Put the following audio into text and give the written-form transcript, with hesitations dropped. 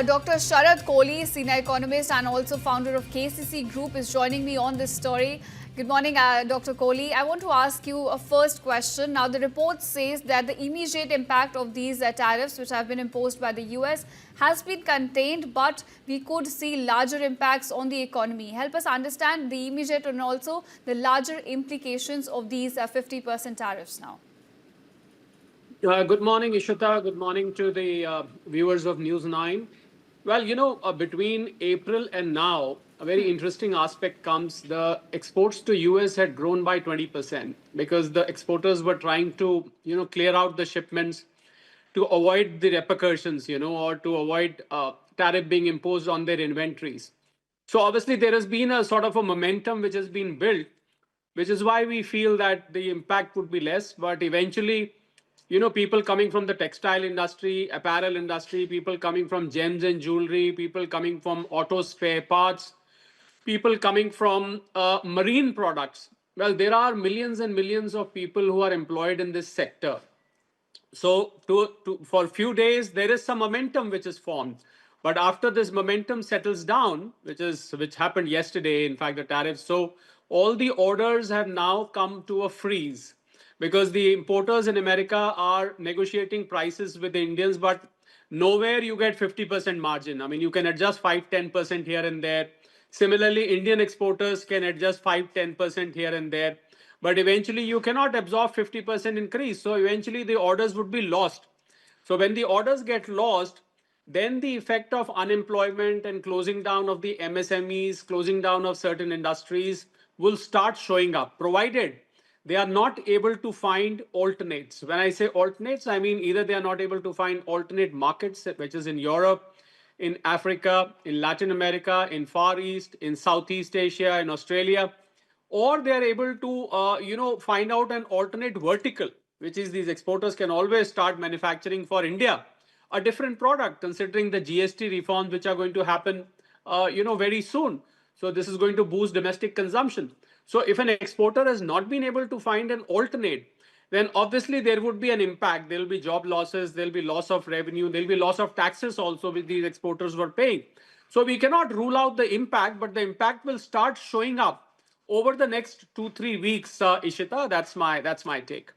Dr. Sharad Kohli, senior economist and also founder of KCC Group, is joining me on this story. Good morning, Dr. Kohli. I want to ask you a first question. Now, the report says that the immediate impact of these tariffs, which have been imposed by the US, has been contained, but we could see larger impacts on the economy. Help us understand the immediate and also the larger implications of these 50% tariffs now. Good morning, Ishita. Good morning to the viewers of News9. Well, between April and now, a very interesting aspect comes. The exports to US had grown by 20% because the exporters were trying to, clear out the shipments to avoid the repercussions, or to avoid tariff being imposed on their inventories. So obviously there has been a sort of a momentum which has been built, which is why we feel that the impact would be less. But eventually, people coming from the textile industry, apparel industry, people coming from gems and jewelry, people coming from auto spare parts, people coming from marine products. Well, there are millions and millions of people who are employed in this sector. So for a few days, there is some momentum which is formed. But after this momentum settles down, which happened yesterday, in fact, the tariffs, so all the orders have now come to a freeze because the importers in America are negotiating prices with the Indians, but nowhere you get 50% margin. I mean, you can adjust 5-10% here and there. Similarly, Indian exporters can adjust 5-10% here and there. But eventually, you cannot absorb 50% increase. So eventually, the orders would be lost. So when the orders get lost, then the effect of unemployment and closing down of the MSMEs, closing down of certain industries will start showing up, provided they are not able to find alternates. When I say alternates, I mean either they are not able to find alternate markets, which is in Europe, in Africa, in Latin America, in Far East, in Southeast Asia, in Australia, or they are able to, find out an alternate vertical, which is these exporters can always start manufacturing for India a different product, considering the GST reforms which are going to happen, very soon. So this is going to boost domestic consumption. So if an exporter has not been able to find an alternate, then obviously there would be an impact. There will be job losses, there will be loss of revenue, there will be loss of taxes also which these exporters were paying. So we cannot rule out the impact, but the impact will start showing up over the next 2-3 weeks, Ishita. That's my take.